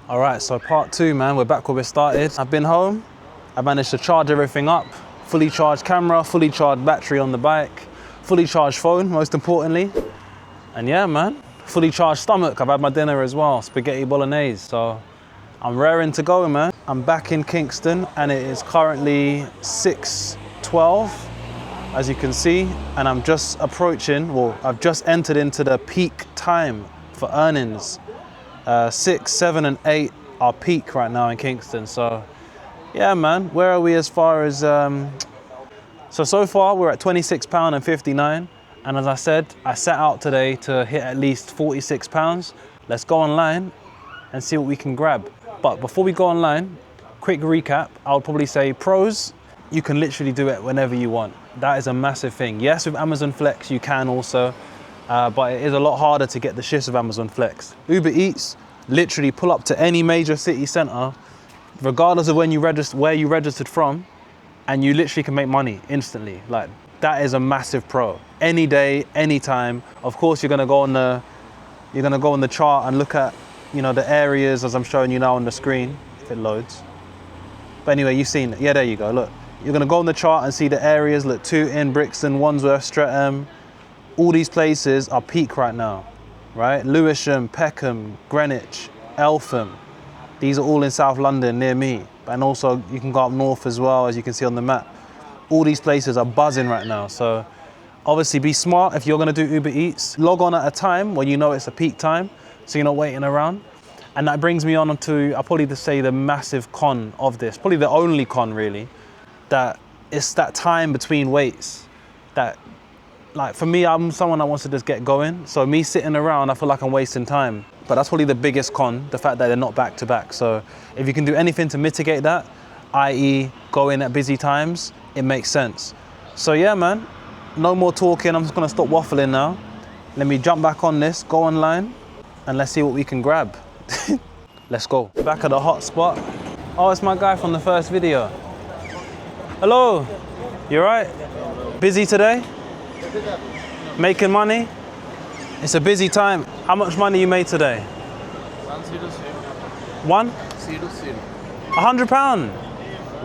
All right, so part 2, man. We're back where we started. I've been home. I managed to charge everything up. Fully charged camera, fully charged battery on the bike, fully charged phone, most importantly. And yeah, man, fully charged stomach. I've had my dinner as well, spaghetti bolognese. So I'm raring to go, man. I'm back in Kingston and it is currently 6:12, as you can see. And I'm just approaching, well, I've just entered into the peak time for earnings. 6, 7 and 8 are peak right now in Kingston. So yeah, man, where are we as far as, so far we're at £26.59. And as I said, I set out today to hit at least £46. Let's go online and see what we can grab. But before we go online, quick recap, I would probably say pros, you can literally do it whenever you want. That is a massive thing. Yes, with Amazon Flex, you can also, but it is a lot harder to get the shifts of Amazon Flex. Uber Eats, literally pull up to any major city center, regardless of when you where you registered from, and you literally can make money instantly. Like, that is a massive pro. Any day, any time. Of course, you're gonna go on the chart and look at, you know, the areas as I'm showing you now on the screen, if it loads. But anyway, you've seen it. Yeah, there you go. Look, you're gonna go on the chart and see the areas. Look, Tooting, Brixton, Wandsworth, Streatham. All these places are peak right now, right? Lewisham, Peckham, Greenwich, Eltham. These are all in South London near me. And also you can go up north as well, as you can see on the map. All these places are buzzing right now. So obviously be smart if you're gonna do Uber Eats. Log on at a time when you know it's a peak time, so you're not waiting around. And that brings me on to, I'll probably just say the massive con of this, probably the only con really, that it's that time between waits. That, like, for me, I'm someone that wants to just get going. So me sitting around, I feel like I'm wasting time. But that's probably the biggest con, the fact that they're not back to back. So if you can do anything to mitigate that, i.e. go in at busy times, it makes sense. So yeah, man, no more talking. I'm just gonna stop waffling now. Let me jump back on this, go online, and let's see what we can grab. Let's go. Back at the hot spot. Oh, it's my guy from the first video. Hello, you all right? Busy today? Making money? It's a busy time. How much money you made today? 100. One? 00. £100?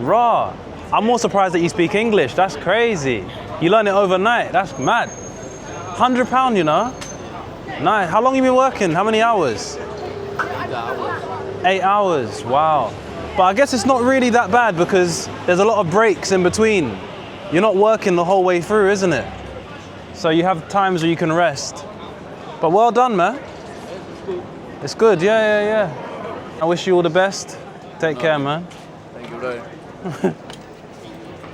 Raw. I'm more surprised that you speak English. That's crazy. You learn it overnight. That's mad. £100, you know? Nice. How long you been working? How many hours? 8 hours. 8 hours, wow. But I guess it's not really that bad because there's a lot of breaks in between. You're not working the whole way through, isn't it? So you have times where you can rest. But well done, man. It's good, yeah. I wish you all the best. Take care, man. Thank you, bro.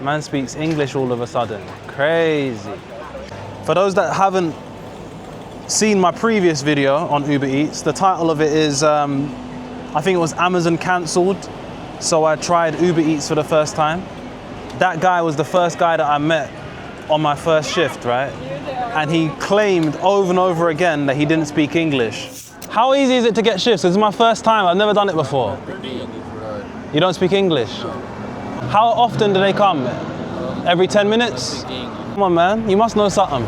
Man speaks English all of a sudden. Crazy. For those that haven't seen my previous video on Uber Eats, the title of it is, I think it was Amazon cancelled. So I tried Uber Eats for the first time. That guy was the first guy that I met on my first shift, right? And he claimed over and over again that he didn't speak English. How easy is it to get shifts? This is my first time, I've never done it before. You don't speak English? How often do they come? Every 10 minutes? Come on, man, you must know something.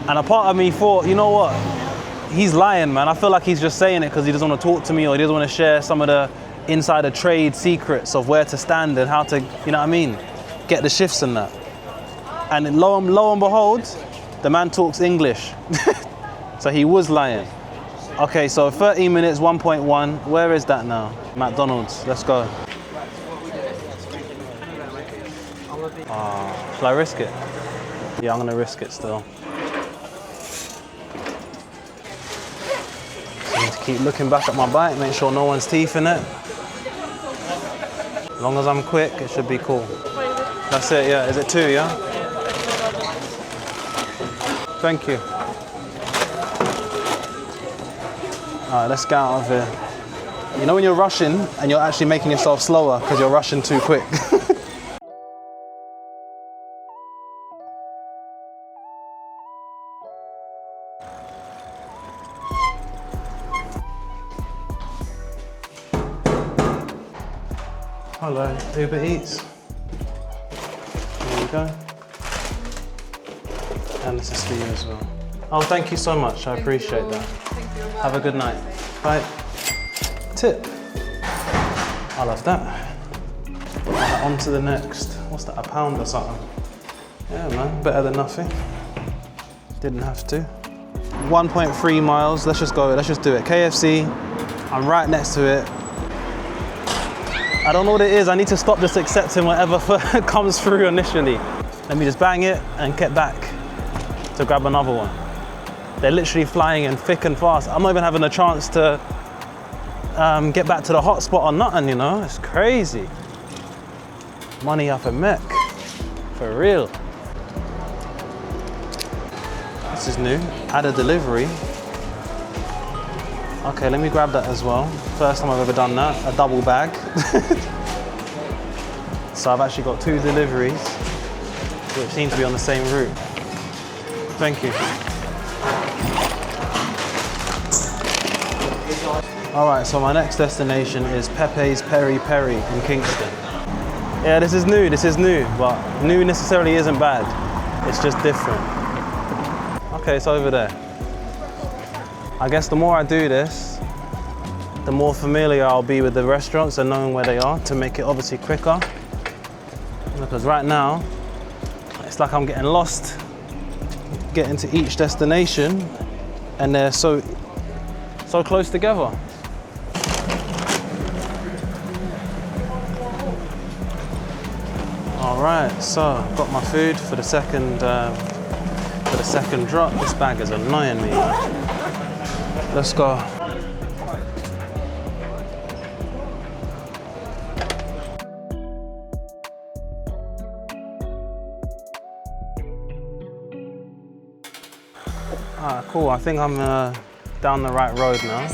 And a part of me thought, you know what? He's lying, man. I feel like he's just saying it because he doesn't want to talk to me or he doesn't want to share some of the insider trade secrets of where to stand and how to, you know what I mean? Get the shifts and that. And lo and behold, the man talks English. So he was lying. Okay, so 13 minutes, 1.1. Where is that now? McDonald's, let's go. Shall I risk it? Yeah, I'm gonna risk it still. So I need to keep looking back at my bike, make sure no one's teeth in it. As long as I'm quick, it should be cool. That's it, yeah. Is it 2, yeah? Thank you. All right, let's get out of here. You know when you're rushing and you're actually making yourself slower because you're rushing too quick. Hello, Uber Eats. There you go. And this is for you as well. Oh, thank you so much. I appreciate that. Thank you. Have a good night. Bye. Tip. I love that. Right, on to the next. What's that, £1 or something? Yeah, man, better than nothing. Didn't have to. 1.3 miles, let's just go, let's just do it. KFC, I'm right next to it. I don't know what it is, I need to stop just accepting whatever comes through initially. Let me just bang it and get back to grab another one. They're literally flying in thick and fast. I'm not even having a chance to get back to the hotspot or nothing, you know? It's crazy. Money up a mech, for real. This is new, add a delivery. Okay, let me grab that as well. First time I've ever done that, a double bag. So I've actually got 2 deliveries, which seem to be on the same route. Thank you. All right, so my next destination is Pepe's Peri Peri in Kingston. Yeah, this is new, but new necessarily isn't bad. It's just different. Okay, it's over there. I guess the more I do this, the more familiar I'll be with the restaurants and knowing where they are to make it obviously quicker. Because right now, it's like I'm getting lost getting to each destination and they're so close together. All right, so I've got my food for the second drop. This bag is annoying me. Let's go. Ah, cool. I think I'm down the right road now.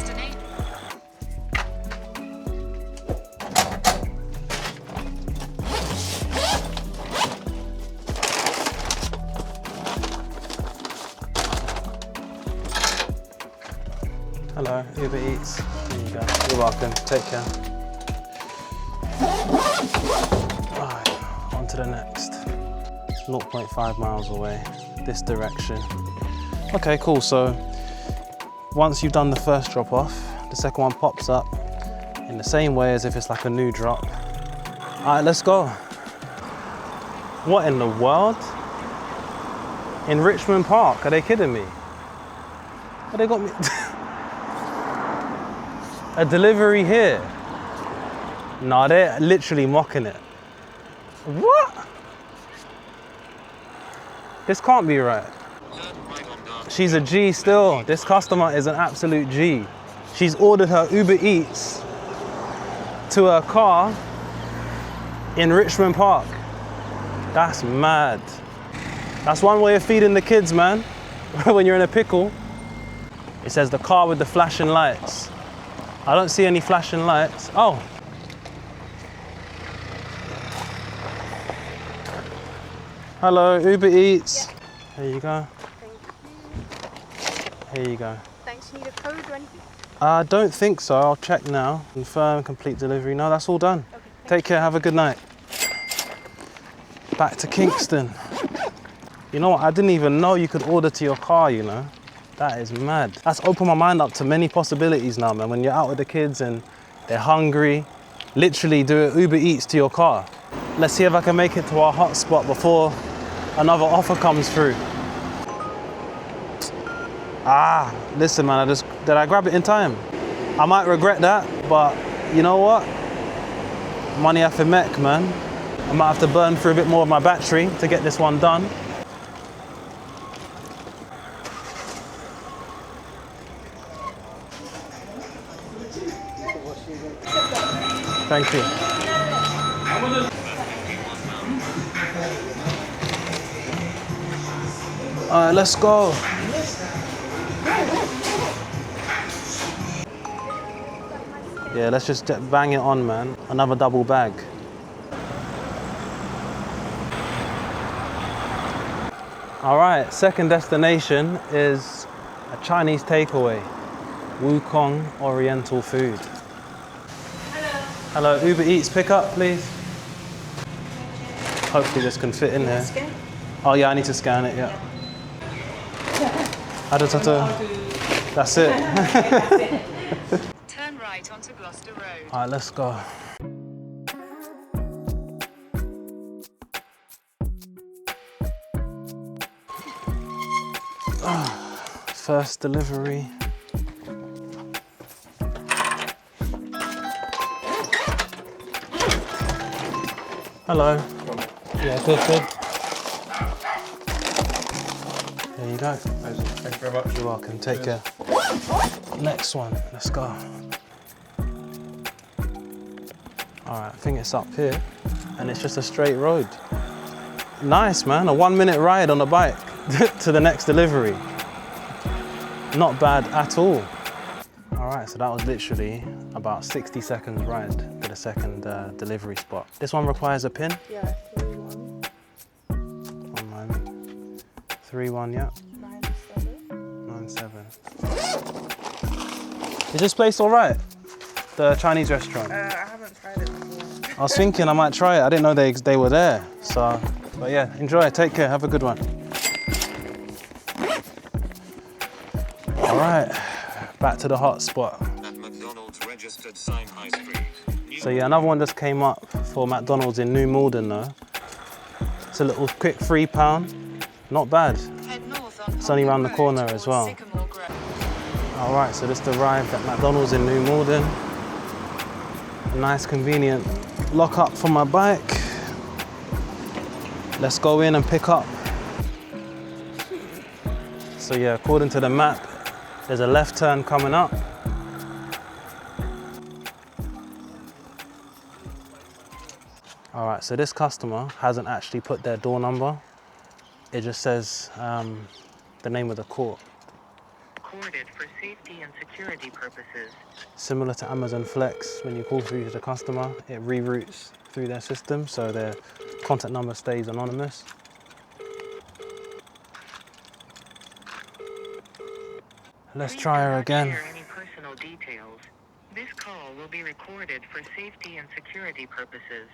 Hello, Uber Eats. There you go. You're welcome. Take care. Right, on to the next. 0.5 miles away, this direction. Okay, cool. So once you've done the first drop off, the second one pops up in the same way as if it's like a new drop. All right, let's go. What in the world? In Richmond Park? Are they kidding me? Oh, they got me. A delivery here? Nah, they're literally mocking it. What? This can't be right. She's a G still. This customer is an absolute G. She's ordered her Uber Eats to her car in Richmond Park. That's mad. That's one way of feeding the kids, man. When you're in a pickle. It says the car with the flashing lights. I don't see any flashing lights. Oh. Hello, Uber Eats. Here you go. Here you go. Thanks, you need a code or anything? I don't think so, I'll check now. Confirm, complete delivery. No, that's all done. Okay, take care, have a good night. Back to Kingston. You know what, I didn't even know you could order to your car, you know? That is mad. That's opened my mind up to many possibilities now, man. When you're out with the kids and they're hungry, literally do it Uber Eats to your car. Let's see if I can make it to our hotspot before another offer comes through. Ah, listen, man, did I grab it in time? I might regret that, but you know what? Money off a mech, man. I might have to burn through a bit more of my battery to get this one done. Thank you. All right, let's go. Yeah, let's just bang it on, man. Another double bag. All right, second destination is a Chinese takeaway. Wukong Oriental food. Hello, Uber Eats pickup, please. Hopefully this can fit in here. Oh yeah, I need to scan it, yeah. I just have to, that's it. Turn right onto Gloucester. the road. All right, let's go. First delivery. Hello. Yeah, good. There you go. Thank you very much. You're welcome, take care. Next one, let's go. All right, I think it's up here and it's just a straight road. Nice, man, a 1 minute ride on a bike to the next delivery. Not bad at all. All right, so that was literally about 60 seconds ride to the second delivery spot. This one requires a pin? Yeah, 31. 1 moment. 31, yeah. 97. Is this place all right? The Chinese restaurant? I haven't tried it before. I was thinking I might try it. I didn't know they were there. So, but yeah, enjoy. Take care. Have a good one. All right, back to the hot spot. At McDonald's registered sign High Street. So yeah, another one just came up for McDonald's in New Malden though. It's a little quick £3. Not bad. Head north on It's only around the Road corner as towards well. Sycamore Grove. All right, so just arrived at McDonald's in New Malden. A nice convenient lock up for my bike. Let's go in and pick up. So yeah, according to the map, there's a left turn coming up. All right, so this customer hasn't actually put their door number. It just says the name of the court. Recorded for safety and security purposes. Similar to Amazon Flex, when you call through to the customer, it reroutes through their system, so their contact number stays anonymous. Let's try her again. Share any personal details. This call will be recorded for safety and security purposes.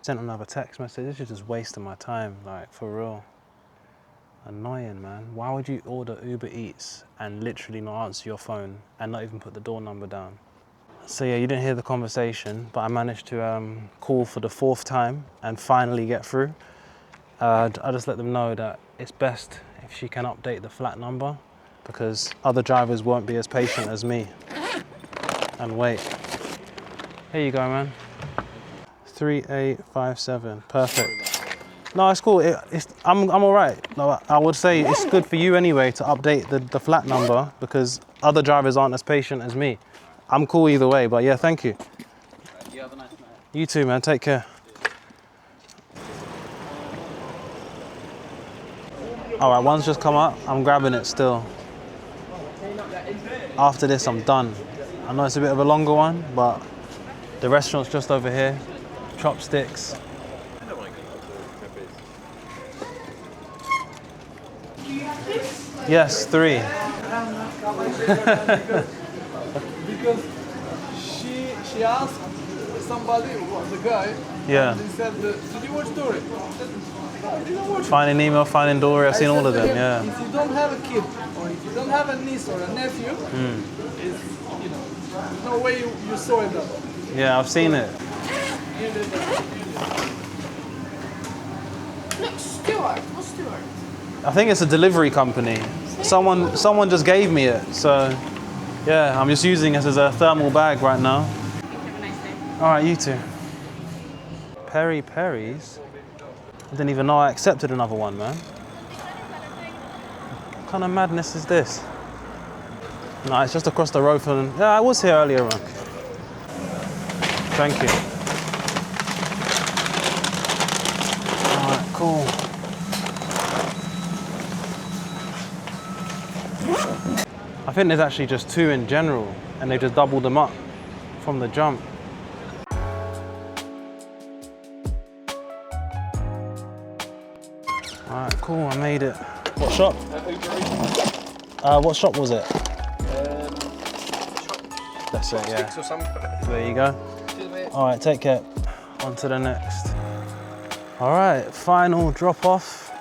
Sent another text message. This is just wasting my time, like, for real. Annoying, man. Why would you order Uber Eats and literally not answer your phone and not even put the door number down? So yeah, you didn't hear the conversation, but I managed to call for the 4th time and finally get through. I just let them know that it's best if she can update the flat number because other drivers won't be as patient as me and wait. Here you go, man. 3857, perfect. No, it's cool. I'm all right. No, I would say it's good for you anyway to update the flat number because other drivers aren't as patient as me. I'm cool either way, but yeah, thank you. You have a nice night. You too, man. Take care. All right, one's just come up. I'm grabbing it still. After this, I'm done. I know it's a bit of a longer one, but the restaurant's just over here. Chopsticks. Yes, 3. Because she asked somebody, the guy, Yeah. he said, did you watch Dory? I said, no, I didn't watch it. Finding Nemo, Finding Dory, I've seen all of them, yeah. If you don't have a kid, or if you don't have a niece or a nephew, it's, you know, there's no way you saw it up. Yeah, I've seen it. Look, Stuart. What's Stuart? I think it's a delivery company. Someone just gave me it, so yeah, I'm just using it as a thermal bag right now. Have a nice day. All right, you too. Peri Peris? I didn't even know I accepted another one, man. What kind of madness is this? No, it's just across the road from... Yeah, I was here earlier on. Thank you. All right, cool. I think there's actually just 2 in general, and they just doubled them up from the jump. All right, cool, I made it. What shop? What shop was it? That's it, yeah. Or something. There you go. All right, take care. On to the next. All right, final drop off.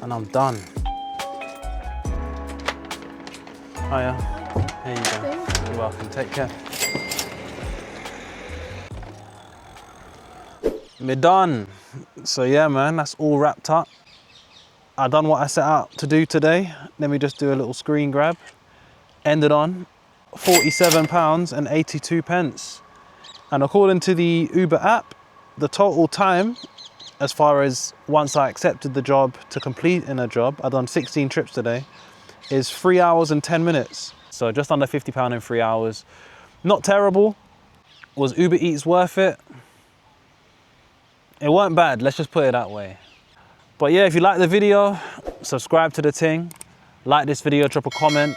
and I'm done. Hiya. Here you go. You're welcome. Take care. We're done. So yeah, man, that's all wrapped up. I done what I set out to do today. Let me just do a little screen grab. Ended on £47.82. And according to the Uber app, the total time, as far as once I accepted the job to complete in a job, I've done 16 trips today, is 3 hours and 10 minutes. So just under £50 in 3 hours. Not terrible. Was Uber Eats worth it? It weren't bad, let's just put it that way. But yeah, if you like the video, subscribe to the ting. Like this video, drop a comment.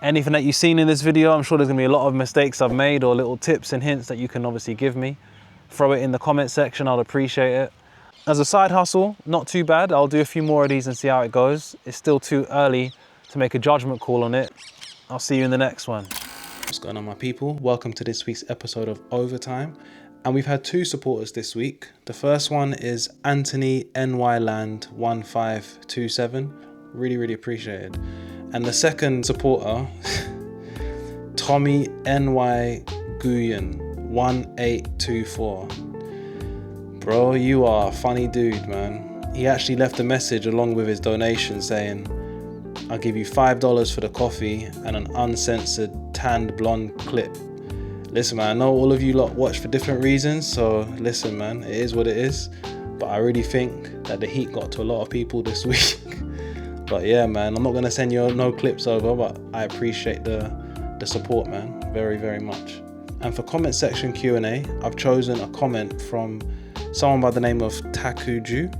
Anything that you've seen in this video, I'm sure there's gonna be a lot of mistakes I've made or little tips and hints that you can obviously give me. Throw it in the comment section, I'd appreciate it. As a side hustle, not too bad. I'll do a few more of these and see how it goes. It's still too early to make a judgment call on it. I'll see you in the next one. What's going on, my people? Welcome to this week's episode of Overtime. And we've had two supporters this week. The first one is Anthony NYland 1527. Really appreciated. And the second supporter, Tommy NY Guyan 1824. Bro, you are a funny dude, man. He actually left a message along with his donation saying, I'll give you $5 for the coffee and an uncensored tanned blonde clip. Listen, man, I know all of you lot watch for different reasons, so listen, man, it is what it is. But I really think that the heat got to a lot of people this week. But yeah, man, I'm not gonna send you no clips over, but I appreciate the support, man, very much. And for comment section Q&A, I've chosen a comment from someone by the name of Takuju,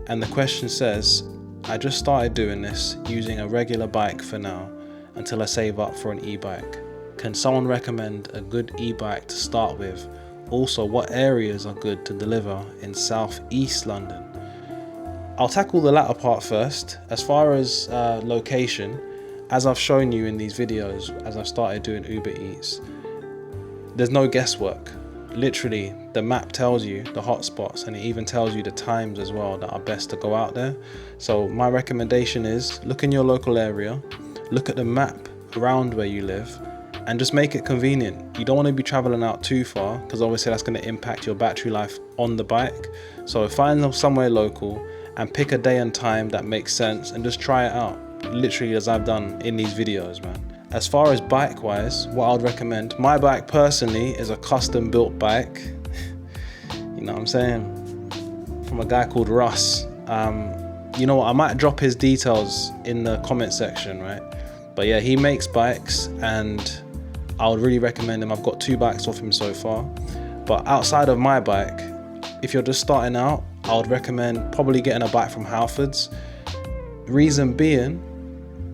and the question says, I just started doing this using a regular bike for now until I save up for an e-bike. Can someone recommend a good e-bike to start with? Also, what areas are good to deliver in Southeast London? I'll tackle the latter part first. As far as location, as I've shown you in these videos, as I've started doing Uber Eats, there's no guesswork. Literally, the map tells you the hotspots, and it even tells you the times as well that are best to go out there. So my recommendation is look in your local area, look at the map around where you live, and just make it convenient. You don't want to be traveling out too far because obviously that's going to impact your battery life on the bike. So find somewhere local and pick a day and time that makes sense and just try it out, literally as I've done in these videos, man. As far as bike wise, what I'd recommend, my bike personally is a custom built bike. You know what I'm saying? From a guy called Russ. You know what, I might drop his details in the comment section, right? But yeah, he makes bikes and I would really recommend him. I've got 2 bikes off him so far. But outside of my bike, if you're just starting out, I would recommend probably getting a bike from Halfords. Reason being,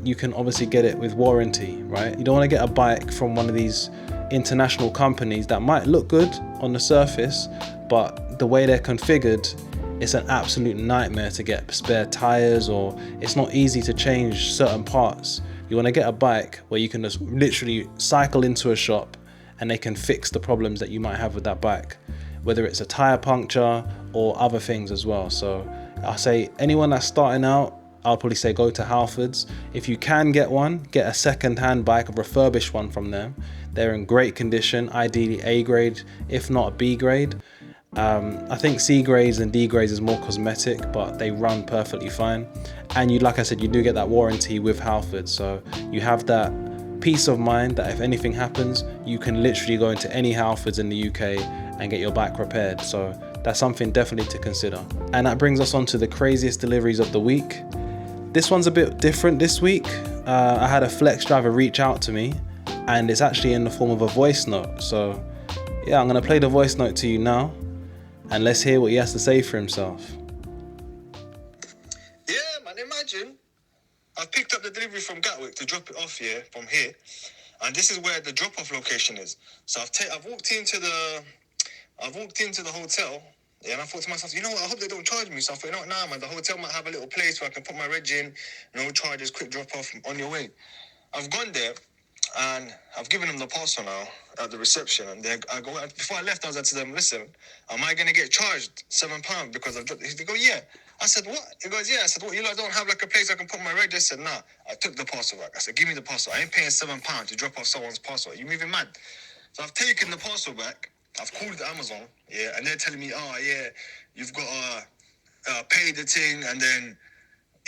you can obviously get it with warranty, right? You don't want to get a bike from one of these international companies that might look good on the surface, but the way they're configured, it's an absolute nightmare to get spare tires, or it's not easy to change certain parts. You want to get a bike where you can just literally cycle into a shop and they can fix the problems that you might have with that bike, whether it's a tire puncture or other things as well. So I say anyone that's starting out, I'll probably say go to Halfords. If you can get one, get a second-hand bike, a refurbished one from them. They're in great condition, ideally A grade, if not B grade. I think C grades and D grades is more cosmetic, but they run perfectly fine. And you, like I said, you do get that warranty with Halfords, so you have that peace of mind that if anything happens, you can literally go into any Halfords in the UK and get your bike repaired. So that's something definitely to consider. And that brings us on to the craziest deliveries of the week. This one's a bit different this week. I had a flex driver reach out to me, and it's actually in the form of a voice note. So yeah, I'm gonna play the voice note to you now, and let's hear what he has to say for himself. Yeah, man, imagine I've picked up the delivery from Gatwick to drop it off here from here, and this is where the drop-off location is. So I've walked into the hotel. Yeah, and I thought to myself, you know what, I hope they don't charge me. So I thought, you know what, nah, man, the hotel might have a little place where I can put my reg in, no charges, quick drop off on your way. I've gone there and I've given them the parcel now at the reception. And before I left, I was like to them, listen, am I going to get charged £7 because I've dropped it? They go, yeah. I said, what? He goes, yeah. I said, what, you lot don't have like a place I can put my reg? I said, nah. I took the parcel back. I said, give me the parcel. I ain't paying £7 to drop off someone's parcel. You moving mad? So I've taken the parcel back. I've called Amazon, yeah, and they're telling me, oh, yeah, you've got to pay the thing and then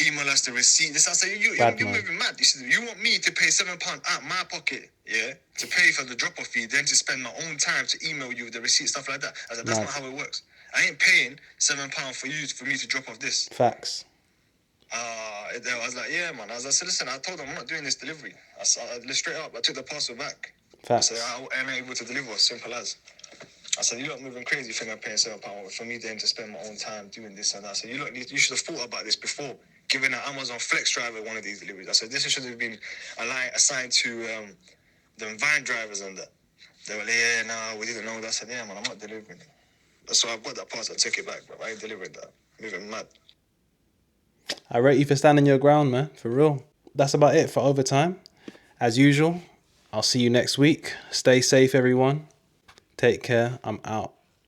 email us the receipt. This, I say, you're moving mad. You said, you want me to pay £7 out my pocket, yeah, to pay for the drop-off fee, then to spend my own time to email you the receipt, stuff like that. I said, that's not how it works. I ain't paying £7 for me to drop off this. Facts. I was like, yeah, man. I said, listen, I told them I'm not doing this delivery. I straight up, I took the parcel back. Facts. I said, I'm able to deliver, simple as. I said, you lot moving crazy, you think I'm paying £7 for me then to spend my own time doing this and that. I said, you should have thought about this before giving an Amazon Flex driver one of these deliveries. I said, this should have been assigned to the van drivers and that. They were like, yeah, no, we didn't know that. I said, yeah, man, I'm not delivering it. So I got that parcel, I took it back, bro. I ain't delivering that. Moving mad. I rate you for standing your ground, man, for real. That's about it for overtime. As usual, I'll see you next week. Stay safe, everyone. Take care. I'm out.